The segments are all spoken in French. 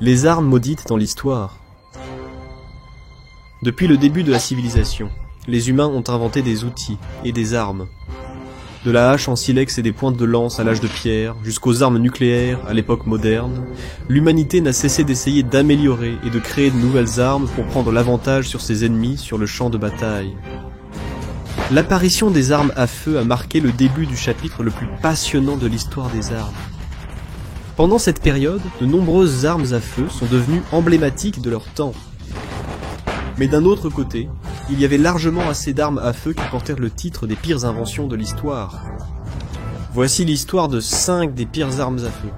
Les armes maudites dans l'histoire. Depuis le début de la civilisation, les humains ont inventé des outils et des armes. De la hache en silex et des pointes de lance à l'âge de pierre, jusqu'aux armes nucléaires à l'époque moderne, l'humanité n'a cessé d'essayer d'améliorer et de créer de nouvelles armes pour prendre l'avantage sur ses ennemis sur le champ de bataille. L'apparition des armes à feu a marqué le début du chapitre le plus passionnant de l'histoire des armes. Pendant cette période, de nombreuses armes à feu sont devenues emblématiques de leur temps. Mais d'un autre côté, il y avait largement assez d'armes à feu qui portèrent le titre des pires inventions de l'histoire. Voici l'histoire de 5 des pires armes à feu.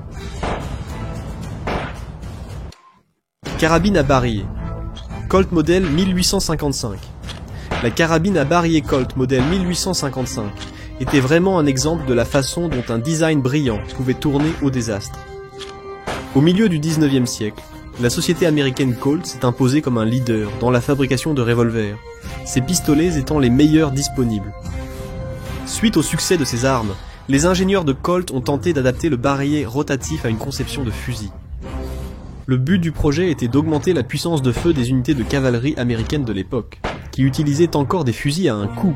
Carabine à barillet. Colt modèle 1855. La carabine à barillet Colt modèle 1855 était vraiment un exemple de la façon dont un design brillant pouvait tourner au désastre. Au milieu du 19e siècle, la société américaine Colt s'est imposée comme un leader dans la fabrication de revolvers, ses pistolets étant les meilleurs disponibles. Suite au succès de ces armes, les ingénieurs de Colt ont tenté d'adapter le barillet rotatif à une conception de fusil. Le but du projet était d'augmenter la puissance de feu des unités de cavalerie américaines de l'époque, qui utilisaient encore des fusils à un coup.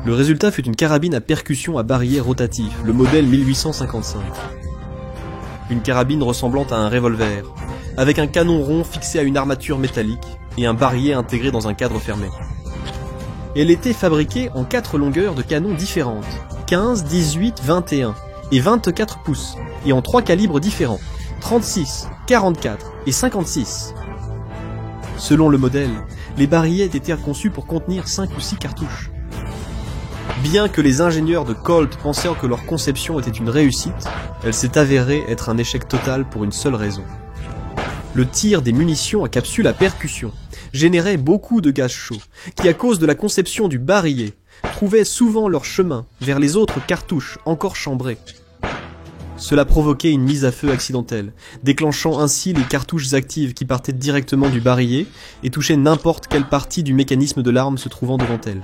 Le résultat fut une carabine à percussion à barillet rotatif, le modèle 1855. Une carabine ressemblant à un revolver, avec un canon rond fixé à une armature métallique et un barillet intégré dans un cadre fermé. Elle était fabriquée en 4 longueurs de canon différentes, 15, 18, 21 et 24 pouces, et en 3 calibres différents, 36, 44 et 56. Selon le modèle, les barillets étaient conçus pour contenir 5 ou 6 cartouches. Bien que les ingénieurs de Colt pensaient que leur conception était une réussite, elle s'est avérée être un échec total pour une seule raison. Le tir des munitions à capsule à percussion générait beaucoup de gaz chaud, qui à cause de la conception du barillet, trouvaient souvent leur chemin vers les autres cartouches encore chambrées. Cela provoquait une mise à feu accidentelle, déclenchant ainsi les cartouches actives qui partaient directement du barillet et touchaient n'importe quelle partie du mécanisme de l'arme se trouvant devant elle.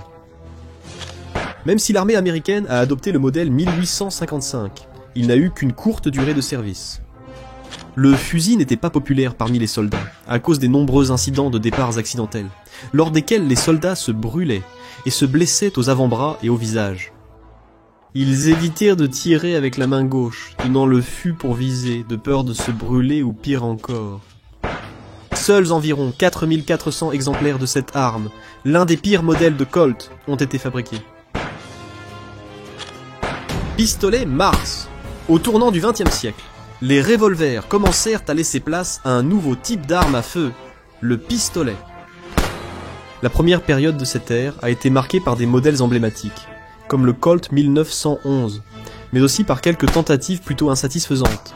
Même si l'armée américaine a adopté le modèle 1855, il n'a eu qu'une courte durée de service. Le fusil n'était pas populaire parmi les soldats, à cause des nombreux incidents de départs accidentels, lors desquels les soldats se brûlaient et se blessaient aux avant-bras et au visage. Ils évitèrent de tirer avec la main gauche, tenant le fût pour viser, de peur de se brûler ou pire encore. Seuls environ 4400 exemplaires de cette arme, l'un des pires modèles de Colt, ont été fabriqués. Pistolet Mars. Au tournant du XXe siècle, les revolvers commencèrent à laisser place à un nouveau type d'arme à feu, le pistolet. La première période de cette ère a été marquée par des modèles emblématiques, comme le Colt 1911, mais aussi par quelques tentatives plutôt insatisfaisantes.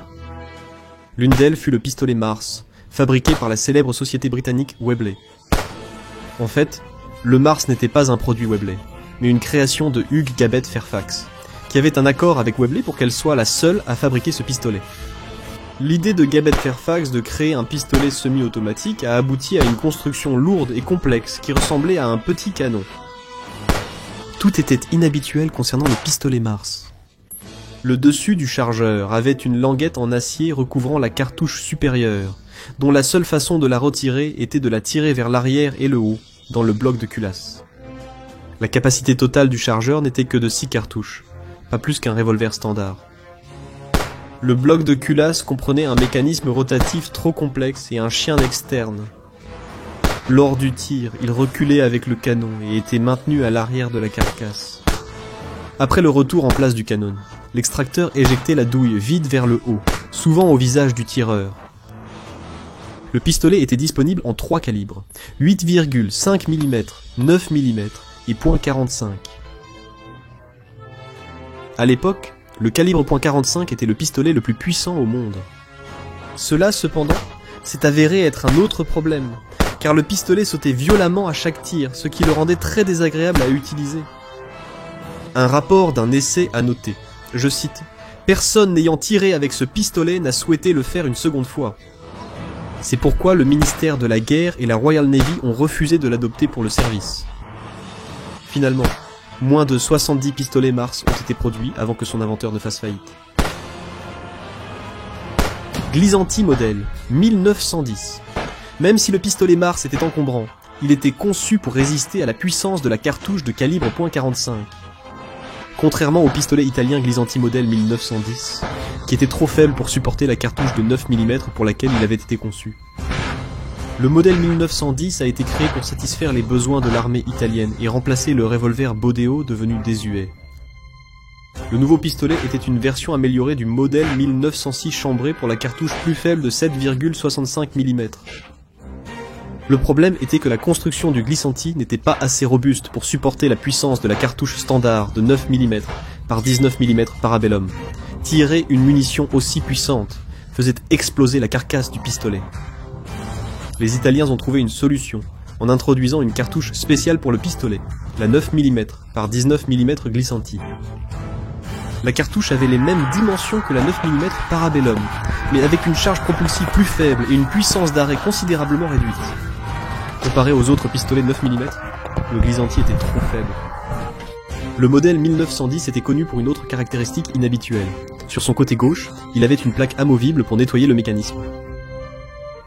L'une d'elles fut le pistolet Mars, fabriqué par la célèbre société britannique Webley. En fait, le Mars n'était pas un produit Webley, mais une création de Hugh Gabet Fairfax, qui avait un accord avec Webley pour qu'elle soit la seule à fabriquer ce pistolet. L'idée de Gabet Fairfax de créer un pistolet semi-automatique a abouti à une construction lourde et complexe qui ressemblait à un petit canon. Tout était inhabituel concernant le pistolet Mars. Le dessus du chargeur avait une languette en acier recouvrant la cartouche supérieure, dont la seule façon de la retirer était de la tirer vers l'arrière et le haut, dans le bloc de culasse. La capacité totale du chargeur n'était que de 6 cartouches, pas plus qu'un revolver standard. Le bloc de culasse comprenait un mécanisme rotatif trop complexe et un chien externe. Lors du tir, il reculait avec le canon et était maintenu à l'arrière de la carcasse. Après le retour en place du canon, l'extracteur éjectait la douille vide vers le haut, souvent au visage du tireur. Le pistolet était disponible en 3 calibres, 8,5 mm, 9 mm et .45. À l'époque, le calibre .45 était le pistolet le plus puissant au monde. Cela, cependant, s'est avéré être un autre problème, car le pistolet sautait violemment à chaque tir, ce qui le rendait très désagréable à utiliser. Un rapport d'un essai a noté, je cite, « Personne n'ayant tiré avec ce pistolet n'a souhaité le faire une seconde fois. C'est pourquoi le ministère de la Guerre et la Royal Navy ont refusé de l'adopter pour le service. » Finalement, moins de 70 pistolets Mars ont été produits avant que son inventeur ne fasse faillite. Glisanti modèle 1910. Même si le pistolet Mars était encombrant, il était conçu pour résister à la puissance de la cartouche de calibre .45. Contrairement au pistolet italien Glisanti modèle 1910, qui était trop faible pour supporter la cartouche de 9 mm pour laquelle il avait été conçu. Le modèle 1910 a été créé pour satisfaire les besoins de l'armée italienne et remplacer le revolver Bodeo devenu désuet. Le nouveau pistolet était une version améliorée du modèle 1906 chambré pour la cartouche plus faible de 7,65 mm. Le problème était que la construction du Glisanti n'était pas assez robuste pour supporter la puissance de la cartouche standard de 9 mm par 19 mm Parabellum. Tirer une munition aussi puissante faisait exploser la carcasse du pistolet. Les Italiens ont trouvé une solution en introduisant une cartouche spéciale pour le pistolet, la 9 mm par 19 mm Glisanti. La cartouche avait les mêmes dimensions que la 9 mm Parabellum, mais avec une charge propulsive plus faible et une puissance d'arrêt considérablement réduite. Comparé aux autres pistolets 9 mm, le Glisanti était trop faible. Le modèle 1910 était connu pour une autre caractéristique inhabituelle. Sur son côté gauche, il avait une plaque amovible pour nettoyer le mécanisme.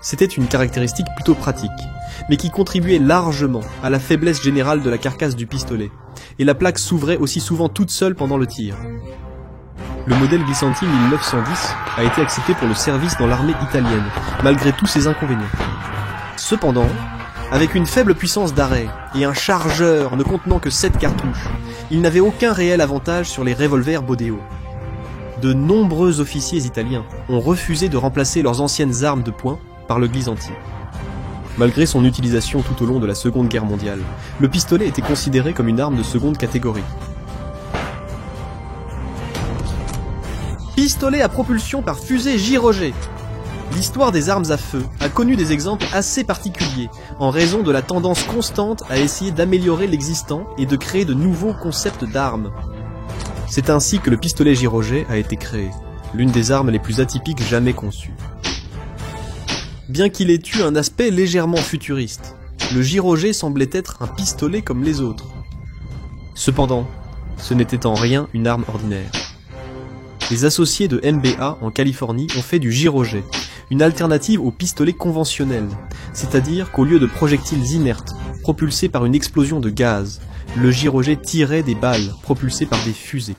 C'était une caractéristique plutôt pratique, mais qui contribuait largement à la faiblesse générale de la carcasse du pistolet, et la plaque s'ouvrait aussi souvent toute seule pendant le tir. Le modèle Glisanti 1910 a été accepté pour le service dans l'armée italienne, malgré tous ses inconvénients. Cependant, avec une faible puissance d'arrêt et un chargeur ne contenant que 7 cartouches, il n'avait aucun réel avantage sur les revolvers Bodeo. De nombreux officiers italiens ont refusé de remplacer leurs anciennes armes de poing par le Glisanti. Malgré son utilisation tout au long de la Seconde Guerre mondiale, le pistolet était considéré comme une arme de seconde catégorie. Pistolet à propulsion par fusée gyrogée. L'histoire des armes à feu a connu des exemples assez particuliers, en raison de la tendance constante à essayer d'améliorer l'existant et de créer de nouveaux concepts d'armes. C'est ainsi que le pistolet gyrogé a été créé, l'une des armes les plus atypiques jamais conçues. Bien qu'il ait eu un aspect légèrement futuriste, le gyrogé semblait être un pistolet comme les autres. Cependant, ce n'était en rien une arme ordinaire. Les associés de MBA en Californie ont fait du gyrogé, une alternative au pistolet conventionnel, c'est-à-dire qu'au lieu de projectiles inertes, propulsés par une explosion de gaz, le gyrogé tirait des balles propulsées par des fusées.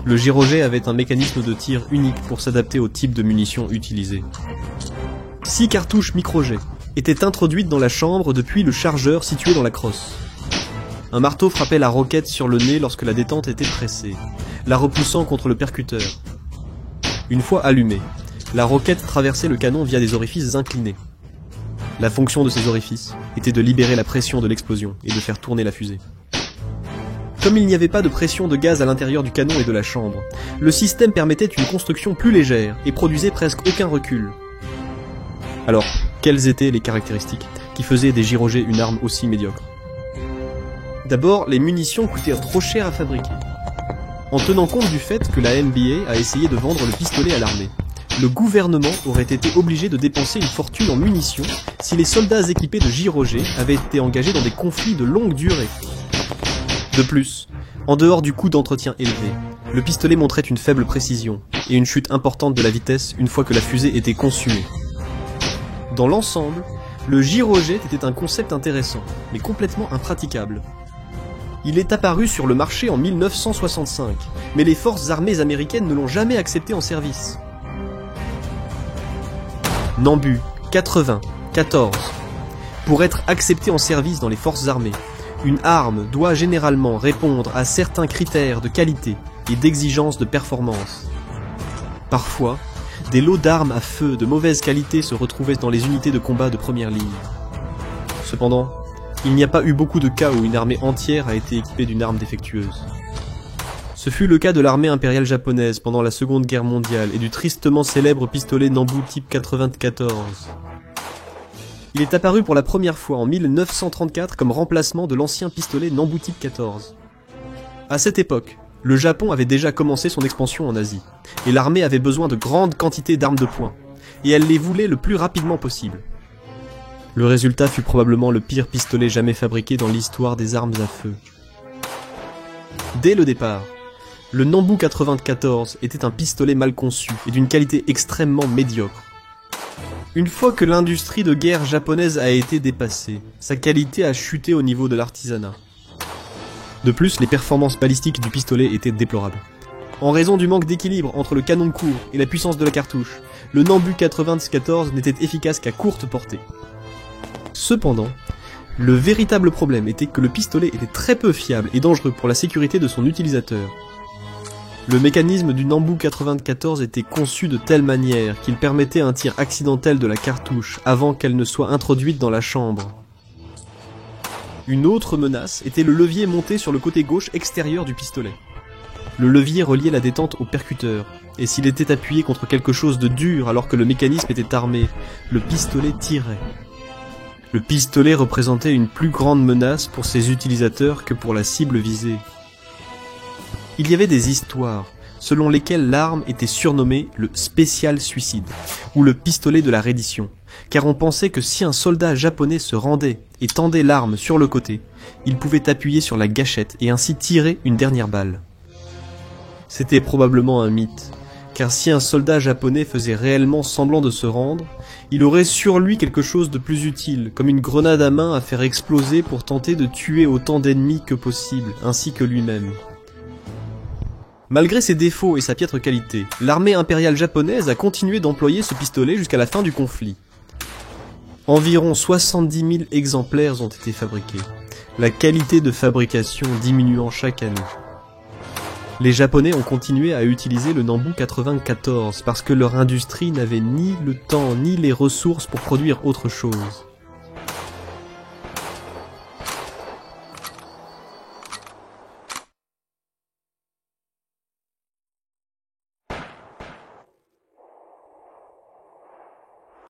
Le gyrogé avait un mécanisme de tir unique pour s'adapter au type de munitions utilisées. 6 cartouches micro-jets étaient introduites dans la chambre depuis le chargeur situé dans la crosse. Un marteau frappait la roquette sur le nez lorsque la détente était pressée, la repoussant contre le percuteur. Une fois allumée, la roquette traversait le canon via des orifices inclinés. La fonction de ces orifices était de libérer la pression de l'explosion et de faire tourner la fusée. Comme il n'y avait pas de pression de gaz à l'intérieur du canon et de la chambre, le système permettait une construction plus légère et produisait presque aucun recul. Alors, quelles étaient les caractéristiques qui faisaient des gyrogés une arme aussi médiocre? D'abord, les munitions coûtaient trop cher à fabriquer. En tenant compte du fait que la MBA a essayé de vendre le pistolet à l'armée, le gouvernement aurait été obligé de dépenser une fortune en munitions si les soldats équipés de gyrogés avaient été engagés dans des conflits de longue durée. De plus, en dehors du coût d'entretien élevé, le pistolet montrait une faible précision et une chute importante de la vitesse une fois que la fusée était consumée. Dans l'ensemble, le gyrojet était un concept intéressant, mais complètement impraticable. Il est apparu sur le marché en 1965, mais les forces armées américaines ne l'ont jamais accepté en service. Nambu 80-14. Pour être accepté en service dans les forces armées, une arme doit généralement répondre à certains critères de qualité et d'exigence de performance. Parfois, des lots d'armes à feu de mauvaise qualité se retrouvaient dans les unités de combat de première ligne. Cependant, il n'y a pas eu beaucoup de cas où une armée entière a été équipée d'une arme défectueuse. Ce fut le cas de l'armée impériale japonaise pendant la Seconde Guerre mondiale et du tristement célèbre pistolet Nambu type 94. Il est apparu pour la première fois en 1934 comme remplacement de l'ancien pistolet Nambu type 14. À cette époque, le Japon avait déjà commencé son expansion en Asie, et l'armée avait besoin de grandes quantités d'armes de poing, et elle les voulait le plus rapidement possible. Le résultat fut probablement le pire pistolet jamais fabriqué dans l'histoire des armes à feu. Dès le départ, Le Nambu 94 était un pistolet mal conçu et d'une qualité extrêmement médiocre. Une fois que l'industrie de guerre japonaise a été dépassée, sa qualité a chuté au niveau de l'artisanat. De plus, les performances balistiques du pistolet étaient déplorables. En raison du manque d'équilibre entre le canon court et la puissance de la cartouche, le Nambu 94 n'était efficace qu'à courte portée. Cependant, le véritable problème était que le pistolet était très peu fiable et dangereux pour la sécurité de son utilisateur. Le mécanisme du Nambu 94 était conçu de telle manière qu'il permettait un tir accidentel de la cartouche avant qu'elle ne soit introduite dans la chambre. Une autre menace était le levier monté sur le côté gauche extérieur du pistolet. Le levier reliait la détente au percuteur, et s'il était appuyé contre quelque chose de dur alors que le mécanisme était armé, le pistolet tirait. Le pistolet représentait une plus grande menace pour ses utilisateurs que pour la cible visée. Il y avait des histoires selon lesquelles l'arme était surnommée le spécial suicide, ou le pistolet de la reddition, car on pensait que si un soldat japonais se rendait et tendait l'arme sur le côté, il pouvait appuyer sur la gâchette et ainsi tirer une dernière balle. C'était probablement un mythe, car si un soldat japonais faisait réellement semblant de se rendre, il aurait sur lui quelque chose de plus utile, comme une grenade à main à faire exploser pour tenter de tuer autant d'ennemis que possible, ainsi que lui-même. Malgré ses défauts et sa piètre qualité, l'armée impériale japonaise a continué d'employer ce pistolet jusqu'à la fin du conflit. Environ 70 000 exemplaires ont été fabriqués, la qualité de fabrication diminuant chaque année. Les Japonais ont continué à utiliser le Nambu 94 parce que leur industrie n'avait ni le temps ni les ressources pour produire autre chose.